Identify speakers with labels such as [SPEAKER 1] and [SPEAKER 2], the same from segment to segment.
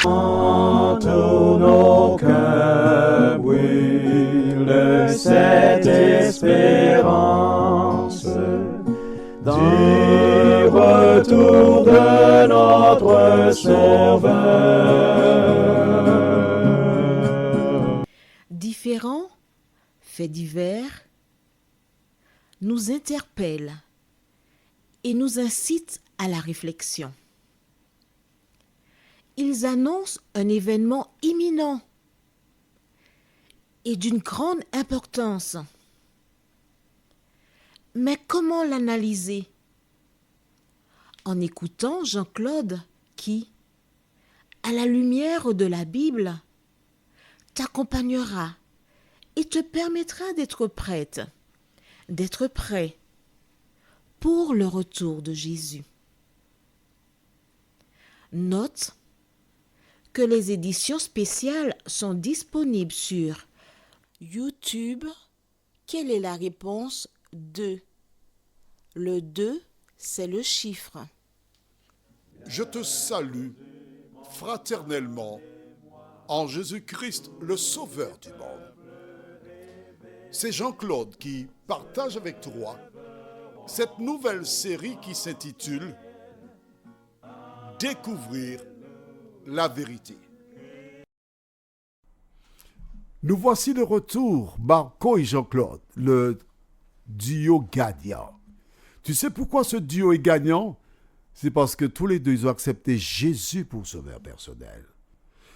[SPEAKER 1] Tous nos cœurs brûlent de cette espérance du retour de notre Sauveur.
[SPEAKER 2] Différents faits divers nous interpellent et nous incitent à la réflexion. Ils annoncent un événement imminent et d'une grande importance. Mais comment l'analyser? En écoutant Jean-Claude qui, à la lumière de la Bible, t'accompagnera et te permettra d'être prête, d'être prêt pour le retour de Jésus. Note que les éditions spéciales sont disponibles sur YouTube. Quelle est la réponse 2? Le 2, c'est le chiffre.
[SPEAKER 3] Je te salue fraternellement en Jésus-Christ, le Sauveur du monde. C'est Jean-Claude qui partage avec toi cette nouvelle série qui s'intitule « Découvrir la vérité ». Nous voici de retour, Marco et Jean-Claude, le duo gagnant. Tu sais pourquoi ce duo est gagnant? C'est parce que tous les deux, ils ont accepté Jésus pour sauveur personnel.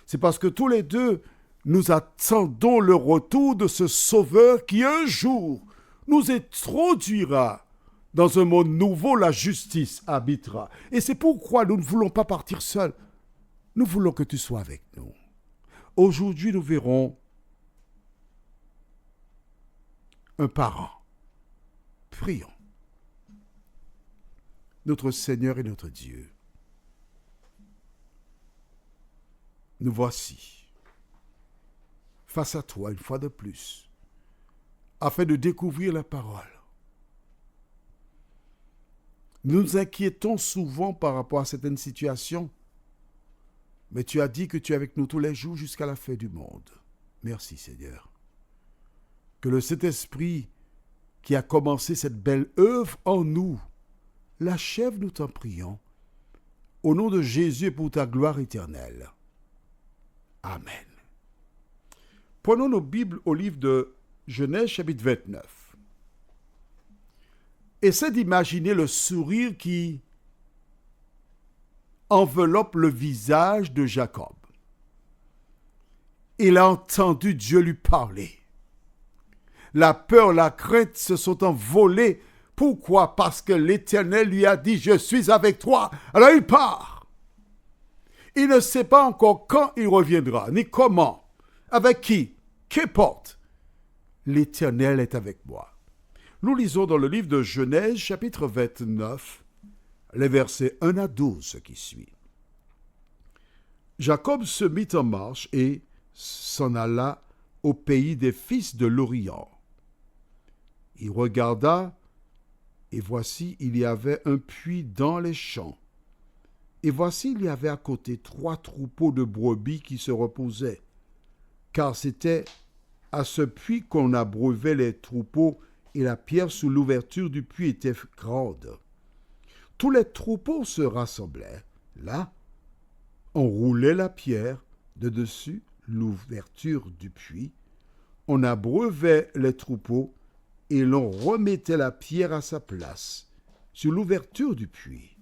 [SPEAKER 3] C'est parce que tous les deux, nous attendons le retour de ce sauveur qui un jour nous introduira dans un monde nouveau, la justice habitera. Et c'est pourquoi nous ne voulons pas partir seuls. Nous voulons que tu sois avec nous. Aujourd'hui, nous verrons un parent. Prions. Notre Seigneur et notre Dieu, nous voici face à toi une fois de plus, afin de découvrir la parole. Nous nous inquiétons souvent par rapport à certaines situations, mais tu as dit que tu es avec nous tous les jours jusqu'à la fin du monde. Merci Seigneur. Que le Saint-Esprit qui a commencé cette belle œuvre en nous l'achève, nous t'en prions, au nom de Jésus et pour ta gloire éternelle. Amen. Prenons nos Bibles au livre de Genèse, chapitre 29. Essaie d'imaginer le sourire qui enveloppe le visage de Jacob. Il a entendu Dieu lui parler. La peur, la crainte se sont envolées. Pourquoi? Parce que l'Éternel lui a dit « Je suis avec toi ». Alors il part. Il ne sait pas encore quand il reviendra, ni comment, avec qui, qu'importe. L'Éternel est avec moi. Nous lisons dans le livre de Genèse, chapitre 29, les versets 1 à 12, ce qui suit. Jacob se mit en marche et s'en alla au pays des fils de l'Orient. Il regarda, et voici, il y avait un puits dans les champs. Et voici, il y avait à côté 3 troupeaux de brebis qui se reposaient, car c'était à ce puits qu'on abreuvait les troupeaux, et la pierre sous l'ouverture du puits était grande. Tous les troupeaux se rassemblaient. Là, on roulait la pierre de dessus l'ouverture du puits, on abreuvait les troupeaux, et l'on remettait la pierre à sa place, sur l'ouverture du puits.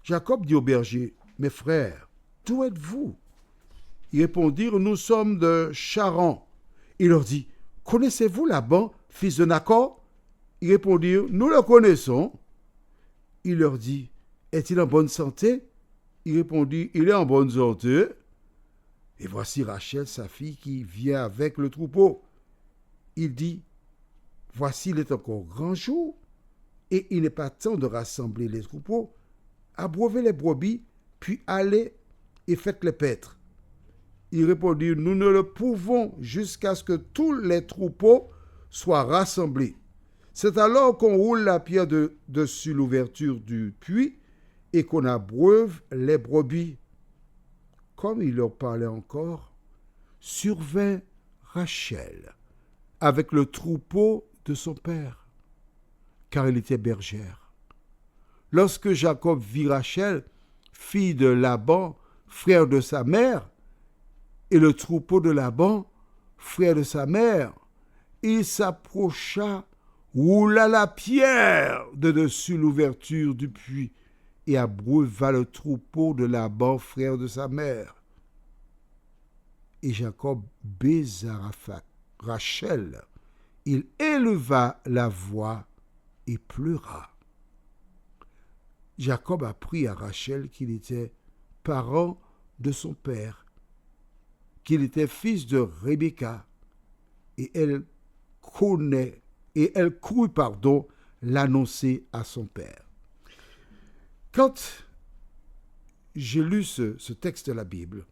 [SPEAKER 3] Jacob dit au berger, « Mes frères, d'où êtes-vous » Ils répondirent, « Nous sommes de Charan. » Il leur dit, « Connaissez-vous Laban, fils de Nacor » Ils répondirent, « Nous le connaissons. » Il leur dit, « Est-il en bonne santé » Il répondit, « Il est en bonne santé. » Et voici Rachel, sa fille, qui vient avec le troupeau. Il dit, « Voici, il est encore grand jour, et il n'est pas temps de rassembler les troupeaux. Abreuvez les brebis, puis allez et faites les paître. » Ils répondirent, « Nous ne le pouvons jusqu'à ce que tous les troupeaux soient rassemblés. » C'est alors qu'on roule la pierre dessus l'ouverture du puits et qu'on abreuve les brebis. comme il leur parlait encore, survint Rachel avec le troupeau de son père, car elle était bergère. Lorsque Jacob vit Rachel, fille de Laban, frère de sa mère, et le troupeau de Laban, frère de sa mère, il s'approcha, roula la pierre de dessus l'ouverture du puits et abreuva le troupeau de Laban, frère de sa mère. Et Jacob baisa Rachel. Il éleva la voix et pleura. Jacob apprit à Rachel qu'il était parent de son père, qu'il était fils de Rebecca, et elle crut l'annoncer à son père. Quand j'ai lu ce texte de la Bible,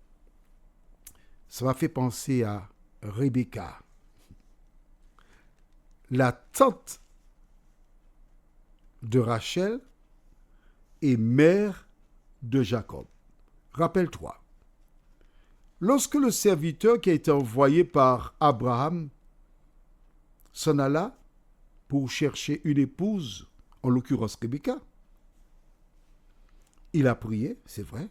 [SPEAKER 3] ça m'a fait penser à Rebecca, la tante de Rachel et mère de Jacob. Rappelle-toi, lorsque le serviteur qui a été envoyé par Abraham s'en alla pour chercher une épouse, en l'occurrence Rebecca, il a prié, c'est vrai.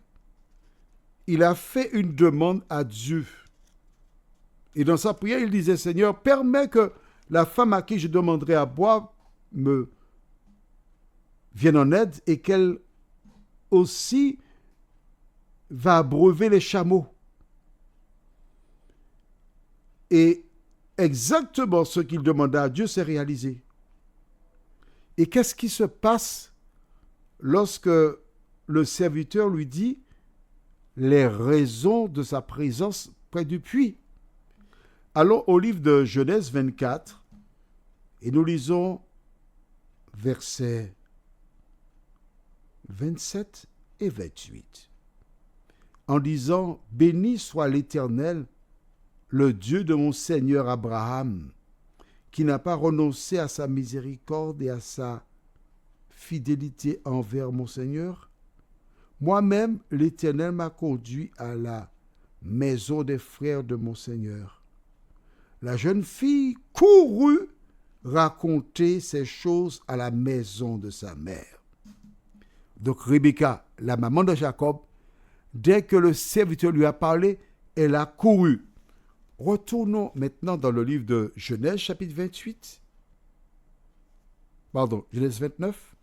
[SPEAKER 3] Il a fait une demande à Dieu. Et dans sa prière, il disait, Seigneur, permets que la femme à qui je demanderai à boire me vienne en aide et qu'elle aussi va abreuver les chameaux. Et exactement ce qu'il demanda à Dieu s'est réalisé. Et qu'est-ce qui se passe lorsque le serviteur lui dit les raisons de sa présence près du puits? Allons au livre de Genèse 24 et nous lisons versets 27 et 28. En disant, « Béni soit l'Éternel, le Dieu de mon Seigneur Abraham, qui n'a pas renoncé à sa miséricorde et à sa fidélité envers mon Seigneur. Moi-même, l'Éternel m'a conduit à la maison des frères de mon Seigneur. » La jeune fille courut raconter ces choses à la maison de sa mère. Donc Rebecca, la maman de Jacob, dès que le serviteur lui a parlé, elle a couru. Retournons maintenant dans le livre de Genèse, chapitre 28. Pardon, Genèse 29.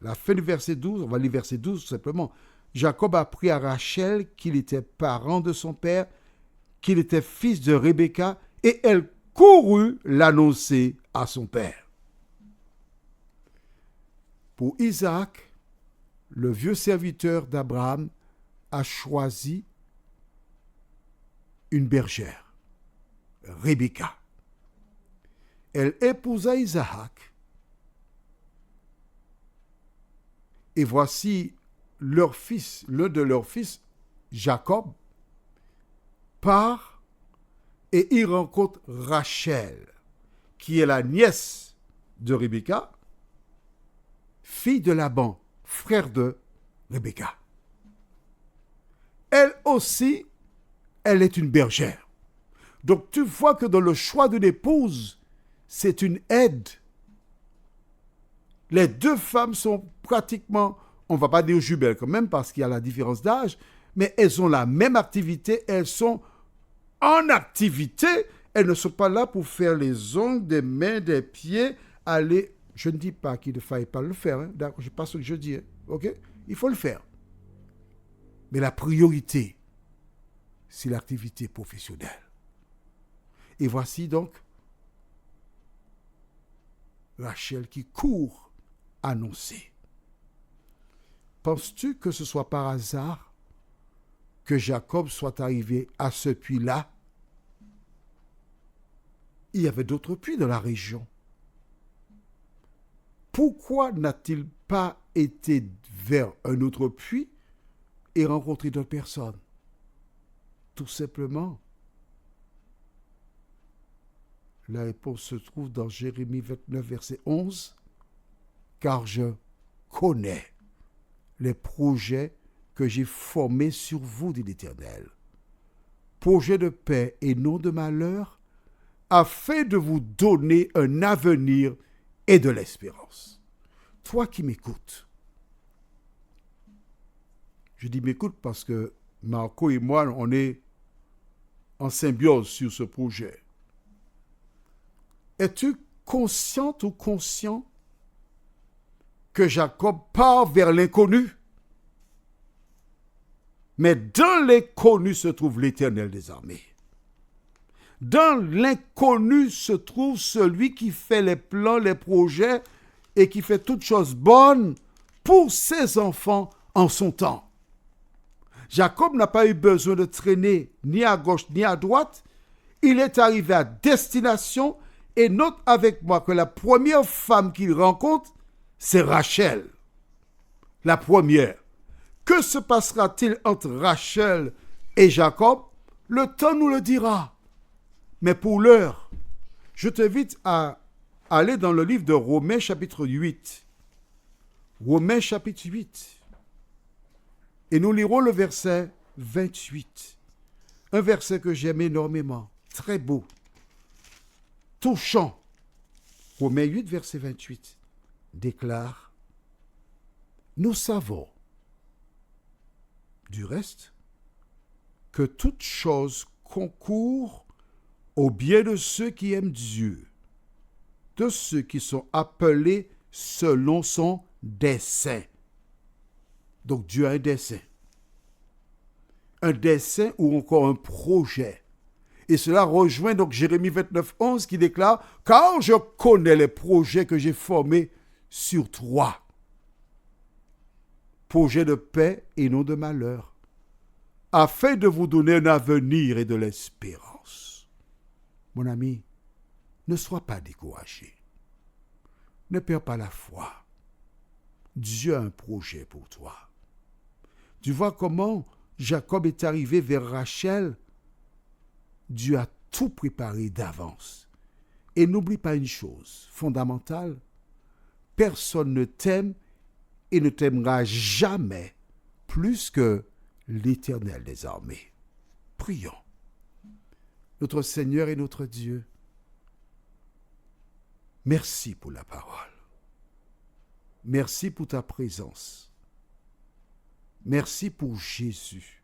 [SPEAKER 3] La fin du verset 12, on va lire verset 12 tout simplement. Jacob apprit à Rachel qu'il était parent de son père, qu'il était fils de Rebecca, et elle courut l'annoncer à son père. Pour Isaac, le vieux serviteur d'Abraham a choisi une bergère, Rebecca. Elle épousa Isaac. Et voici leur fils, l'un de leurs fils, Jacob, part et il rencontre Rachel, qui est la nièce de Rebecca, fille de Laban, frère de Rebecca. Elle aussi, elle est une bergère. Donc tu vois que dans le choix d'une épouse, c'est une aide. Les deux femmes sont pratiquement, on ne va pas dire jumelles quand même parce qu'il y a la différence d'âge, mais elles ont la même activité, elles sont en activité, elles ne sont pas là pour faire les ongles des mains, des pieds, aller. Je ne dis pas qu'il ne faille pas le faire, hein, d'accord, je ne sais pas ce que je dis, hein, ok? Il faut le faire. Mais la priorité, c'est l'activité professionnelle. Et voici donc Rachel qui court annoncer. Penses-tu que ce soit par hasard que Jacob soit arrivé à ce puits-là? Il y avait d'autres puits dans la région. Pourquoi n'a-t-il pas été vers un autre puits et rencontré d'autres personnes? Tout simplement, la réponse se trouve dans Jérémie 29, verset 11, car je connais les projets que j'ai formé sur vous, dit l'Éternel. Projet de paix et non de malheur, afin de vous donner un avenir et de l'espérance. Toi qui m'écoutes, je dis m'écoute parce que Marco et moi, on est en symbiose sur ce projet. Es-tu consciente ou conscient que Jacob part vers l'inconnu? Mais dans l'inconnu se trouve l'Éternel des armées. Dans l'inconnu se trouve celui qui fait les plans, les projets et qui fait toutes choses bonnes pour ses enfants en son temps. Jacob n'a pas eu besoin de traîner ni à gauche ni à droite. Il est arrivé à destination et note avec moi que la première femme qu'il rencontre, c'est Rachel. La première. Que se passera-t-il entre Rachel et Jacob? Le temps nous le dira. Mais pour l'heure, je t'invite à aller dans le livre de Romains chapitre 8. Romains chapitre 8. Et nous lirons le verset 28. Un verset que j'aime énormément. Très beau. Touchant. Romains 8, verset 28 déclare: nous savons, du reste, que toute chose concourt au bien de ceux qui aiment Dieu, de ceux qui sont appelés selon son dessein. Donc Dieu a un dessein. Un dessein ou encore un projet. Et cela rejoint donc Jérémie 29, 11 qui déclare: car je connais les projets que j'ai formés sur toi. Projet de paix et non de malheur, afin de vous donner un avenir et de l'espérance. Mon ami, ne sois pas découragé. Ne perds pas la foi. Dieu a un projet pour toi. Tu vois comment Jacob est arrivé vers Rachel? Dieu a tout préparé d'avance. Et n'oublie pas une chose fondamentale: personne ne t'aime et ne t'aimera jamais plus que l'Éternel des armées. Prions. Notre Seigneur et notre Dieu, merci pour la parole. Merci pour ta présence. Merci pour Jésus,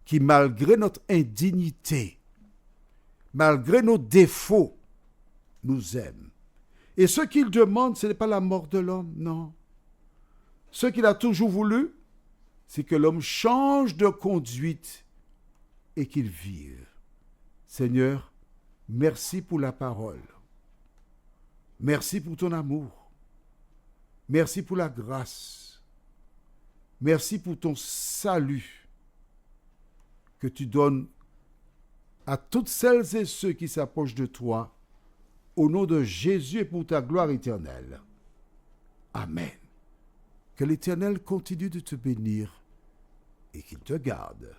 [SPEAKER 3] qui malgré notre indignité, malgré nos défauts, nous aime. Et ce qu'il demande, ce n'est pas la mort de l'homme, non. Ce qu'il a toujours voulu, c'est que l'homme change de conduite et qu'il vive. Seigneur, merci pour la parole. Merci pour ton amour. Merci pour la grâce. Merci pour ton salut que tu donnes à toutes celles et ceux qui s'approchent de toi, au nom de Jésus et pour ta gloire éternelle. Amen. Que l'Éternel continue de te bénir et qu'il te garde.